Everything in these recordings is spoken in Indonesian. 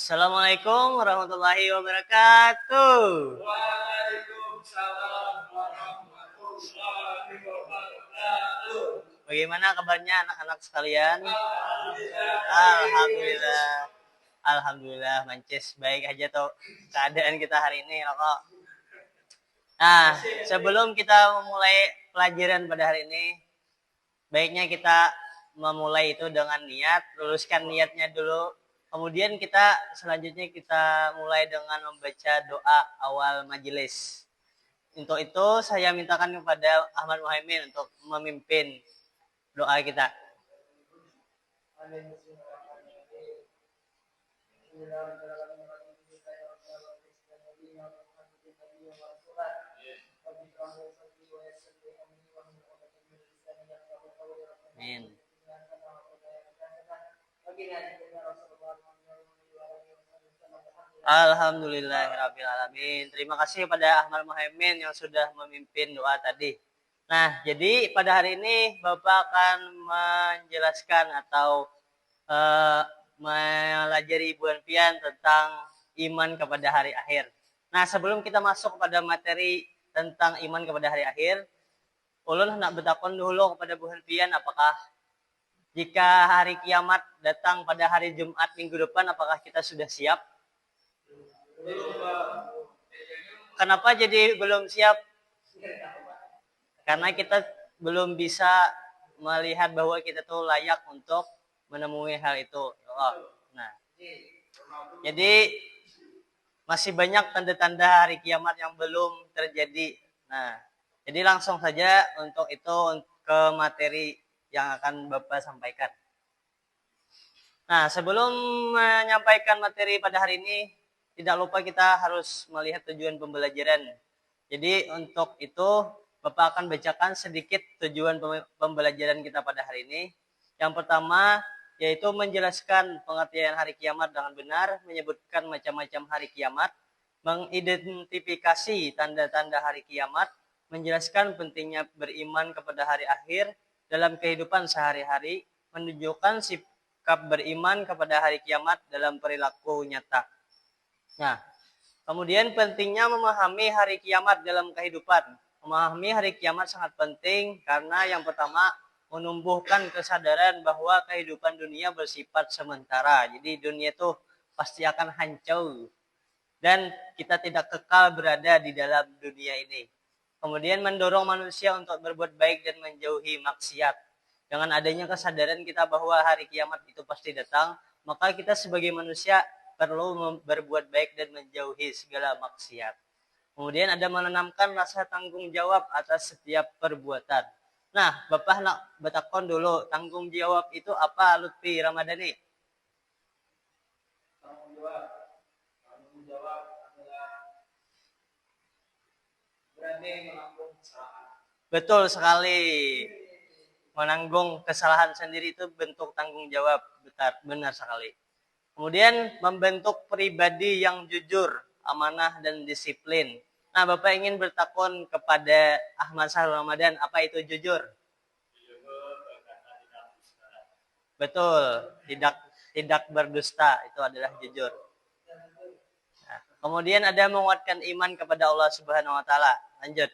Assalamualaikum warahmatullahi wabarakatuh. Waalaikumsalam warahmatullahi wabarakatuh. Bagaimana kabarnya anak-anak sekalian? Alhamdulillah. Alhamdulillah. Alhamdulillah, mancis baik aja tuh keadaan kita hari ini kok. Nah, sebelum kita memulai pelajaran pada hari ini, baiknya kita memulai itu dengan niat, luluskan niatnya dulu. Kemudian selanjutnya kita mulai dengan membaca doa awal majelis. Untuk itu saya mintakan kepada Ahmad Muhaimin untuk memimpin doa kita. Amin. Alhamdulillahirrabbilalamin. Terima kasih kepada Ahmad Muhaimin yang sudah memimpin doa tadi. Nah, jadi pada hari ini Bapak akan menjelaskan atau melajari Ibu Pian tentang iman kepada hari akhir. Nah, sebelum kita masuk kepada materi tentang iman kepada hari akhir, ulun nak bertakon dulu kepada Bu Pian, apakah jika hari kiamat datang pada hari Jumat minggu depan, apakah kita sudah siap? Kenapa jadi belum siap? Karena kita belum bisa melihat bahwa kita tuh layak untuk menemui hal itu. Nah, jadi masih banyak tanda-tanda hari kiamat yang belum terjadi. Nah, jadi langsung saja untuk itu ke materi yang akan Bapak sampaikan. Nah, sebelum menyampaikan materi pada hari ini, tidak lupa kita harus melihat tujuan pembelajaran. Jadi untuk itu Bapak akan bacakan sedikit tujuan pembelajaran kita pada hari ini. Yang pertama yaitu menjelaskan pengertian hari kiamat dengan benar, menyebutkan macam-macam hari kiamat, mengidentifikasi tanda-tanda hari kiamat, menjelaskan pentingnya beriman kepada hari akhir dalam kehidupan sehari-hari, menunjukkan sikap beriman kepada hari kiamat dalam perilaku nyata. Nah, kemudian pentingnya memahami hari kiamat dalam kehidupan. Memahami hari kiamat sangat penting karena yang pertama menumbuhkan kesadaran bahwa kehidupan dunia bersifat sementara. Jadi dunia itu pasti akan hancur dan kita tidak kekal berada di dalam dunia ini. Kemudian mendorong manusia untuk berbuat baik dan menjauhi maksiat. Dengan adanya kesadaran kita bahwa hari kiamat itu pasti datang, maka kita sebagai manusia perlu berbuat baik dan menjauhi segala maksiat. Kemudian ada menanamkan rasa tanggung jawab atas setiap perbuatan. Nah, Bapak nak bertakon dulu, tanggung jawab itu apa, Lutfi Ramadhani? Tanggung jawab adalah berani menanggung kesalahan. Betul sekali. Menanggung kesalahan sendiri itu bentuk tanggung jawab, benar sekali. Kemudian membentuk pribadi yang jujur, amanah dan disiplin. Nah, Bapak ingin bertakon kepada Ahmad Sahrul Ramadan, apa itu jujur? Betul, tidak berdusta, itu adalah jujur. Nah, kemudian ada menguatkan iman kepada Allah Subhanahu wa taala. Lanjut.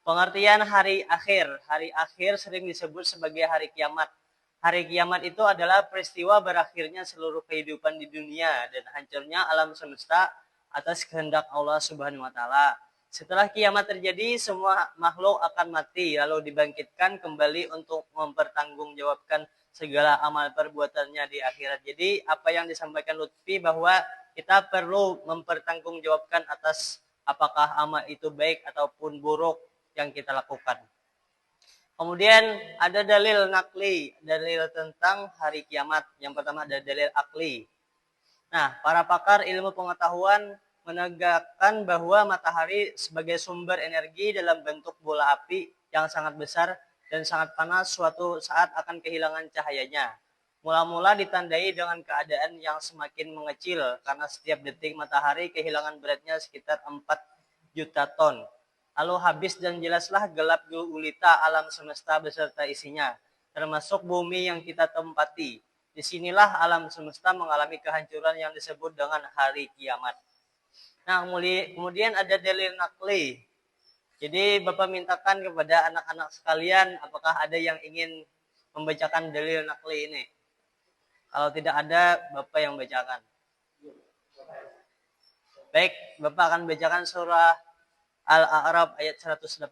Pengertian hari akhir. Hari akhir sering disebut sebagai hari kiamat. Hari kiamat itu adalah peristiwa berakhirnya seluruh kehidupan di dunia dan hancurnya alam semesta atas kehendak Allah Subhanahu wa taala. Setelah kiamat terjadi, semua makhluk akan mati lalu dibangkitkan kembali untuk mempertanggungjawabkan segala amal perbuatannya di akhirat. Jadi apa yang disampaikan Lutfi bahwa kita perlu mempertanggungjawabkan atas apakah amal itu baik ataupun buruk yang kita lakukan. Kemudian ada dalil nakli, dalil tentang hari kiamat. Yang pertama ada dalil akli. Nah, para pakar ilmu pengetahuan menegakkan bahwa matahari sebagai sumber energi dalam bentuk bola api yang sangat besar dan sangat panas suatu saat akan kehilangan cahayanya. Mula-mula ditandai dengan keadaan yang semakin mengecil karena setiap detik matahari kehilangan beratnya sekitar 4 juta ton. Lalu habis dan jelaslah gelap gulita alam semesta beserta isinya, termasuk bumi yang kita tempati. Disinilah alam semesta mengalami kehancuran yang disebut dengan hari kiamat. Nah, kemudian ada dalil nakli. Jadi Bapak mintakan kepada anak-anak sekalian, apakah ada yang ingin membacakan dalil nakli ini? Kalau tidak ada, Bapak yang bacakan. Baik, Bapak akan bacakan surah Al-A'raf ayat 187.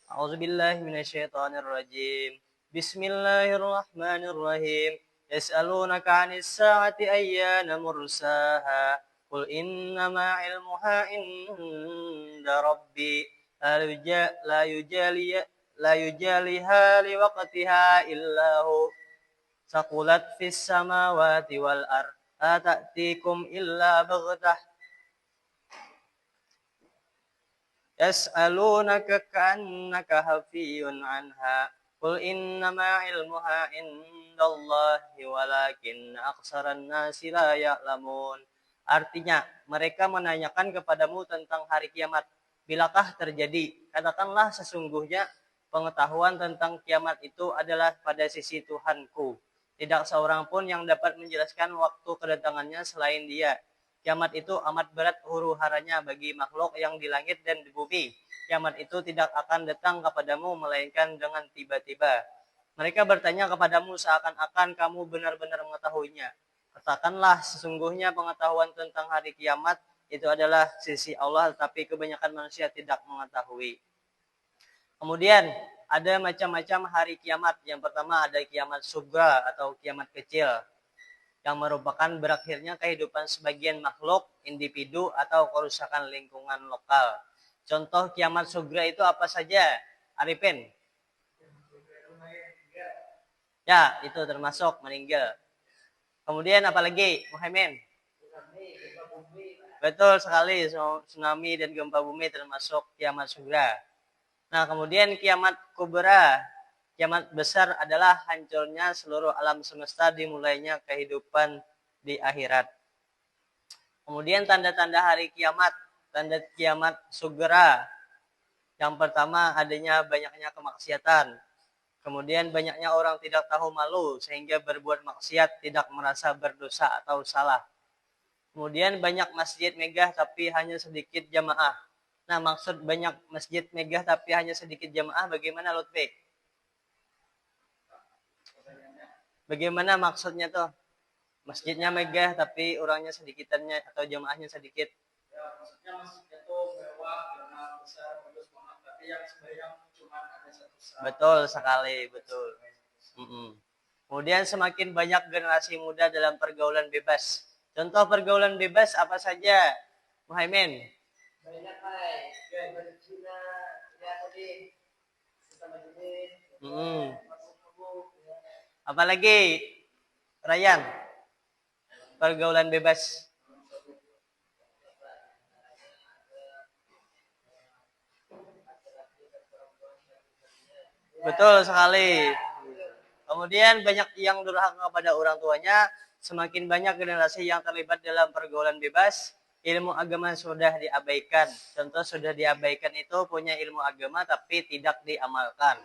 A'udzubillahi minasyaitonirrajim. Bismillahirrahmanirrahim. Yas'alunaka 'anis sa'ati ayyana mursaha. Qul innama 'ilmuha inda rabbi. La yujaliha liwaqtiha illa hu. Saqulat fis samawati wal ard. Ata'tikum illa baghtah. Yas'alunaka ka'annaka hafiyun anha. Qul innama ilmuha indallahi walakin aksaran nasi la ya'lamun. Artinya, mereka menanyakan kepadamu tentang hari kiamat. Bilakah terjadi? Katakanlah sesungguhnya pengetahuan tentang kiamat itu adalah pada sisi Tuhanku. Tidak seorang pun yang dapat menjelaskan waktu kedatangannya selain Dia. Kiamat itu amat berat huru-haranya bagi makhluk yang di langit dan di bumi. Kiamat itu tidak akan datang kepadamu melainkan dengan tiba-tiba. Mereka bertanya kepadamu seakan-akan kamu benar-benar mengetahuinya. Katakanlah sesungguhnya pengetahuan tentang hari kiamat itu adalah sisi Allah, tetapi kebanyakan manusia tidak mengetahui. Kemudian ada macam-macam hari kiamat. Yang pertama ada kiamat sugra atau kiamat kecil, yang merupakan berakhirnya kehidupan sebagian makhluk, individu, atau kerusakan lingkungan lokal. Contoh kiamat sugra itu apa saja, Arifin? Ya, itu termasuk meninggal. Kemudian apa lagi, Muhammad? Betul sekali, tsunami dan gempa bumi termasuk kiamat sugra. Nah, kemudian kiamat kubra. Kiamat besar adalah hancurnya seluruh alam semesta, dimulainya kehidupan di akhirat. Kemudian tanda-tanda hari kiamat, tanda kiamat sugera. Yang pertama adanya banyaknya kemaksiatan. Kemudian banyaknya orang tidak tahu malu sehingga berbuat maksiat, tidak merasa berdosa atau salah. Kemudian banyak masjid megah tapi hanya sedikit jamaah. Nah, maksud banyak masjid megah tapi hanya sedikit jamaah bagaimana, Lutfi? Bagaimana maksudnya tuh? Masjidnya megah tapi orangnya sedikitannya atau jamaahnya sedikit. Ya, maksudnya masjidnya tuh mewah, karena besar, bagus banget. Tapi yang sembahyang cuma ada satu saat. Betul sekali, betul. Kemudian semakin banyak generasi muda dalam pergaulan bebas. Contoh pergaulan bebas apa saja, Muhaimin? Banyak hai, berzina, ya tadi sama jenis, Apalagi, Ryan? Pergaulan bebas. Betul sekali. Kemudian banyak yang durhaka kepada orang tuanya, semakin banyak generasi yang terlibat dalam pergaulan bebas, ilmu agama sudah diabaikan. Contoh sudah diabaikan itu punya ilmu agama tapi tidak diamalkan.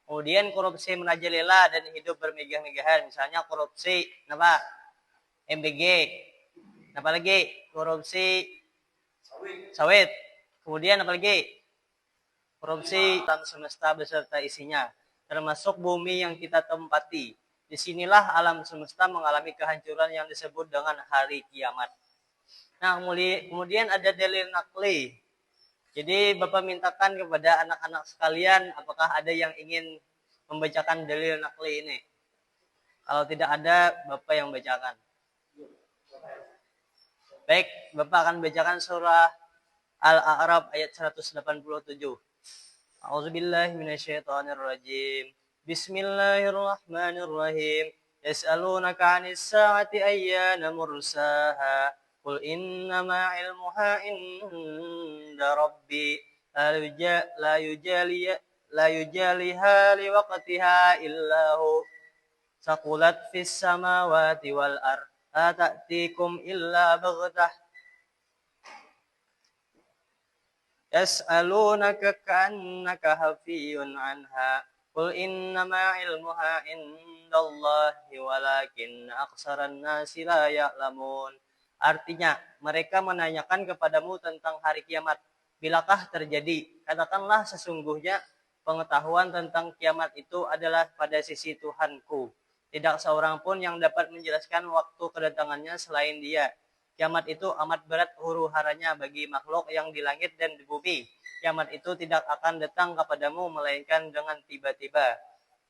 Kemudian korupsi merajalela dan hidup bermegah-megahan. Misalnya korupsi, apa? MBG. Apa lagi? Korupsi sawit. Kemudian apa lagi? Korupsi alam semesta beserta isinya, termasuk bumi yang kita tempati. Disinilah alam semesta mengalami kehancuran yang disebut dengan hari kiamat. Nah, kemudian ada dalil nakli. Jadi Bapak mintakan kepada anak-anak sekalian, apakah ada yang ingin membacakan dalil nakli ini? Kalau tidak ada, Bapak yang bacakan. Baik, Bapak akan bacakan surah Al-A'raf ayat 187. A'udzubillahi minasyaitonirrajim. Bismillahirrahmanirrahim. Yas'alunaka 'anis sa'ati ayyana mursaha. Qul innama 'ilmuha inda rabbi. La yujaliha liwaqtiha illa hu. Saqulat fis samawati wal ard. Ata'tikum illa baghtah. Yas'alunaka ka'annaka hafiyun anha. Qul innama ilmuha indallahi walakin aksaran nasi la ya'lamun. Artinya, mereka menanyakan kepadamu tentang hari kiamat. Bilakah terjadi? Katakanlah sesungguhnya pengetahuan tentang kiamat itu adalah pada sisi Tuhanku. Tidak seorang pun yang dapat menjelaskan waktu kedatangannya selain Dia. Kiamat itu amat berat huru-haranya bagi makhluk yang di langit dan di bumi. Kiamat itu tidak akan datang kepadamu melainkan dengan tiba-tiba.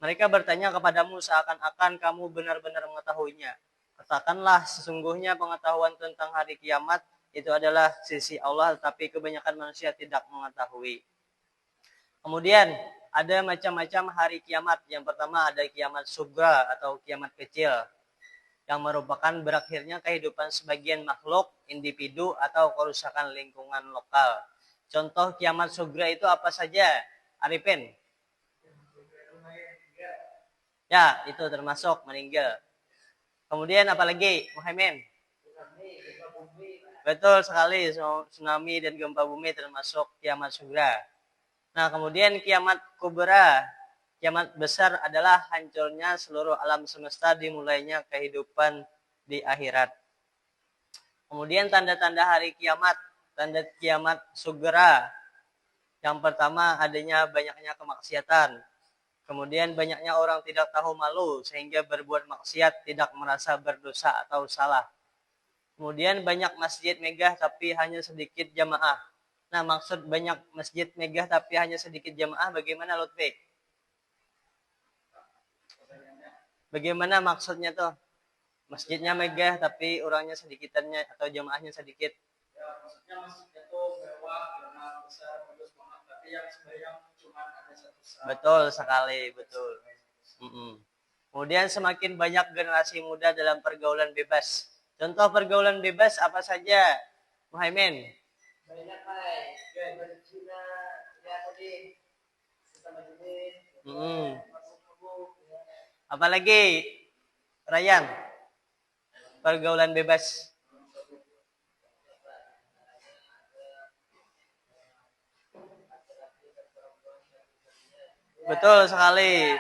Mereka bertanya kepadamu seakan-akan kamu benar-benar mengetahuinya. Katakanlah sesungguhnya pengetahuan tentang hari kiamat itu adalah sisi Allah, tetapi kebanyakan manusia tidak mengetahui. Kemudian ada macam-macam hari kiamat. Yang pertama ada kiamat sugra atau kiamat kecil, yang merupakan berakhirnya kehidupan sebagian makhluk, individu, atau kerusakan lingkungan lokal. Contoh kiamat sugra itu apa saja, Arifin? Ya, itu termasuk meninggal. Kemudian apa lagi, Muhammad? Betul sekali, tsunami dan gempa bumi termasuk kiamat sugra. Nah, kemudian kiamat kubra, kiamat besar adalah hancurnya seluruh alam semesta, dimulainya kehidupan di akhirat. Kemudian tanda-tanda hari kiamat, tanda kiamat sugra. Yang pertama adanya banyaknya kemaksiatan. Kemudian banyaknya orang tidak tahu malu sehingga berbuat maksiat, tidak merasa berdosa atau salah. Kemudian banyak masjid megah tapi hanya sedikit jamaah. Nah, maksud banyak masjid megah tapi hanya sedikit jamaah bagaimana, Lutfi? Bagaimana maksudnya tuh? Masjidnya megah tapi orangnya sedikitannya atau jamaahnya sedikit. Ya, maksudnya masjid itu mewah karena besar bagus banget, tapi yang sembahyang cuma ada satu saat. Betul sekali, betul. Kemudian semakin banyak generasi muda dalam pergaulan bebas. Contoh pergaulan bebas apa saja, Muhaimin? Banyak, Pak. Berzina, ya tadi sama jenis. Apalagi, Ryan? Pergaulan bebas. Betul sekali.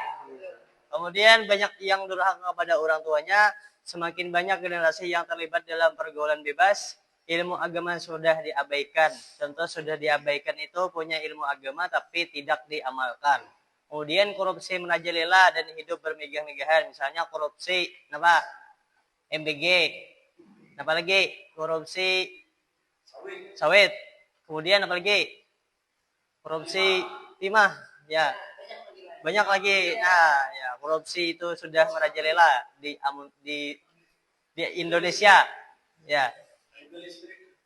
Kemudian banyak yang durhaka kepada orang tuanya, semakin banyak generasi yang terlibat dalam pergaulan bebas, ilmu agama sudah diabaikan. Contoh sudah diabaikan itu punya ilmu agama tapi tidak diamalkan. Kemudian korupsi merajalela dan hidup bermegah-megahan. Misalnya korupsi, apa? MBG. Apa lagi? Korupsi sawit. Kemudian apa lagi? Korupsi timah. Ya. Banyak lagi. Nah, ya, korupsi itu sudah merajalela di Indonesia. Ya.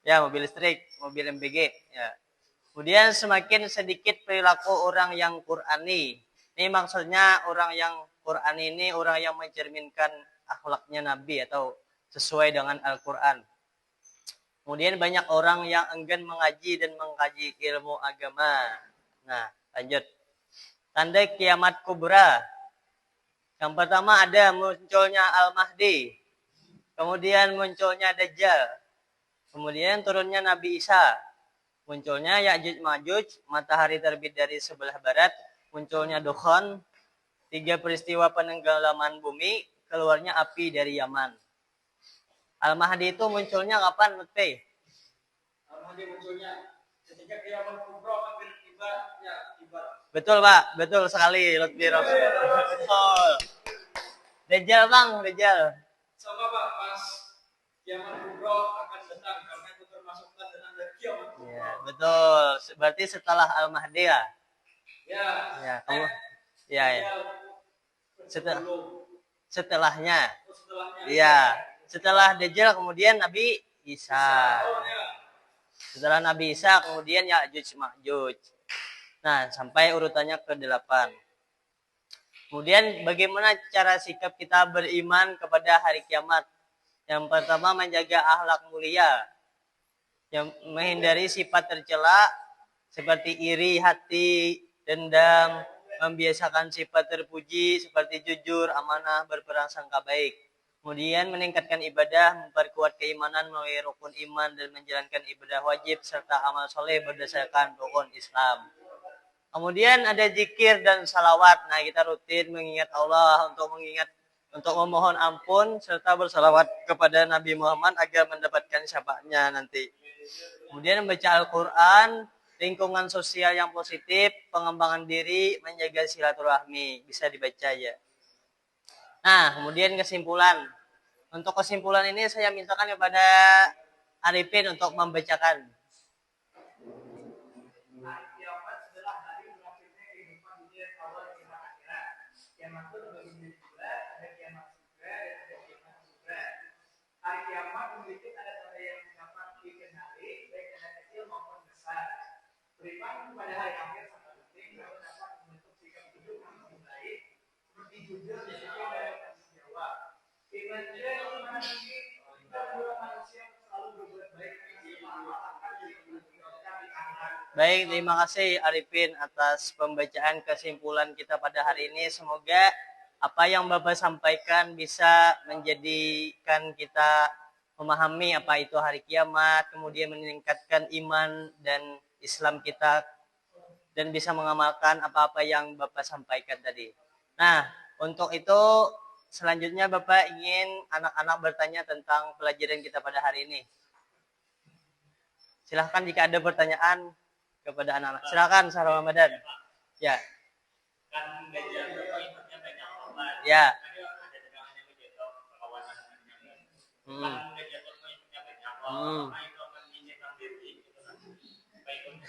Ya, mobil listrik, mobil MBG, ya. Kemudian semakin sedikit perilaku orang yang Qur'ani. Ini maksudnya orang yang Qur'ani ini orang yang mencerminkan akhlaknya Nabi atau sesuai dengan Al-Qur'an. Kemudian banyak orang yang enggan mengaji dan mengkaji ilmu agama. Nah, lanjut. Tanda kiamat kubra. Yang pertama ada munculnya Al-Mahdi. Kemudian munculnya Dajjal. Kemudian turunnya Nabi Isa. Munculnya Ya'juj Ma'juj, matahari terbit dari sebelah barat. Munculnya Dukhan, 3 peristiwa penenggelaman bumi, keluarnya api dari Yaman. Al-Mahdi itu munculnya kapan, Lutfi? Al-Mahdi munculnya ketika kiamat kubra hampir tiba, ya tiba. Betul, Pak. Betul sekali, Lutfi. Betul. Dajjal, Bang. Dajjal. Sama, Pak. Pas kiamat kubra akan datang, karena itu termasuk tanda-tanda kiamat kubra. Ya, betul. Berarti setelah Al-Mahdi ya? Ya. Ya, kamu. Ya, ya. Setelahnya. Iya. Setelah Dajjal kemudian Nabi Isa. Setelah Nabi Isa kemudian Ya'juj Ma'juj. Nah, sampai urutannya ke-8. Kemudian bagaimana cara sikap kita beriman kepada hari kiamat? Yang pertama menjaga akhlak mulia. Yang menghindari sifat tercela seperti iri hati, dendam, membiasakan sifat terpuji seperti jujur, amanah, berprasangka baik. Kemudian meningkatkan ibadah, memperkuat keimanan melalui rukun iman dan menjalankan ibadah wajib serta amal soleh berdasarkan rukun Islam. Kemudian ada zikir dan salawat. Nah, kita rutin mengingat Allah untuk memohon ampun serta bersalawat kepada Nabi Muhammad agar mendapatkan syafaatnya nanti. Kemudian membaca Al-Quran, lingkungan sosial yang positif, pengembangan diri, menjaga silaturahmi. Bisa dibaca ya. Nah, kemudian kesimpulan. Untuk kesimpulan ini saya mintakan kepada Arifin untuk membacakan. Hari kiamat adalah hari berakhirnya kehidupan dunia awal kiamat akhirat. Kiamat itu terbagi dua, ada kiamat surga dan ada kiamat surga. Hari kiamat memiliki tanda-tanda yang dapat dikenali, baik tanda kecil maupun besar. Beriman pada hari akhir sangat penting karena dapat membentuk sikap hidup yang lebih baik, seperti jujur, disiplin, dan bertanggung jawab. Iman juga iman ini kita mendorong manusia selalu berbuat baik karena semua amal akan dipertanggungjawabkan di akhirat. Baik, terima kasih Arifin atas pembacaan kesimpulan kita pada hari ini. Semoga apa yang Bapak sampaikan bisa menjadikan kita memahami apa itu hari kiamat, kemudian meningkatkan iman dan Islam kita, dan bisa mengamalkan apa-apa yang Bapak sampaikan tadi. Nah, untuk itu selanjutnya Bapak ingin anak-anak bertanya tentang pelajaran kita pada hari ini. Silahkan jika ada pertanyaan kepada anak-anak. Silakan Sarah Ramadan. Ya. Kan gajian ikutnya banyak korban. Ya. Ada dagangannya begitu, perlawanan dengan Hmm. kan gajian ikutnya banyak. Hmm. Nah itu akan menyimpan diri gitu kan. Baik.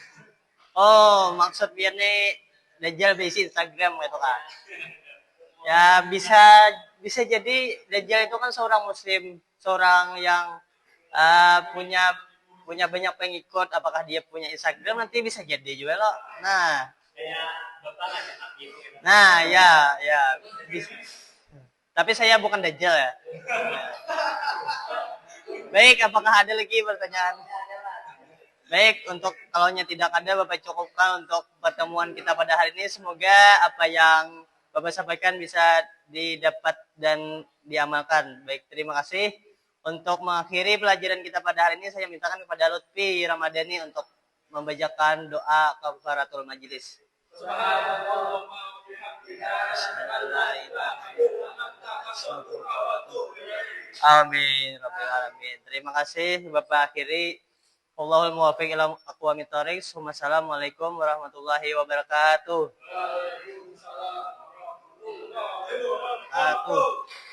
Oh, maksud biar nih Dajjal berisi Instagram gitu kan. Ya, bisa jadi Dajjal itu kan seorang muslim, seorang yang punya banyak pengikut. Apakah dia punya Instagram, nanti bisa jadi juga loh. Nah, Kayak bapak lah cetak gitu. nah ya. Tapi saya bukan Dajjal ya. Baik, apakah ada lagi pertanyaan? Baik, untuk kalau tidak ada, Bapak cukupkan untuk pertemuan kita pada hari ini. Semoga apa yang Bapak sampaikan bisa didapat dan diamalkan. Baik, terima kasih. Untuk mengakhiri pelajaran kita pada hari ini, saya mintakan kepada Lutfi Ramadhani untuk membacakan doa kafaratul majelis. Amin. Rabbil alamin. Terima kasih Bapak akhiri. Allahul muwaffiq ila aqwamit thoriq. Wassalamualaikum warahmatullahi wabarakatuh. Waalaikumsalam warahmatullahi wabarakatuh.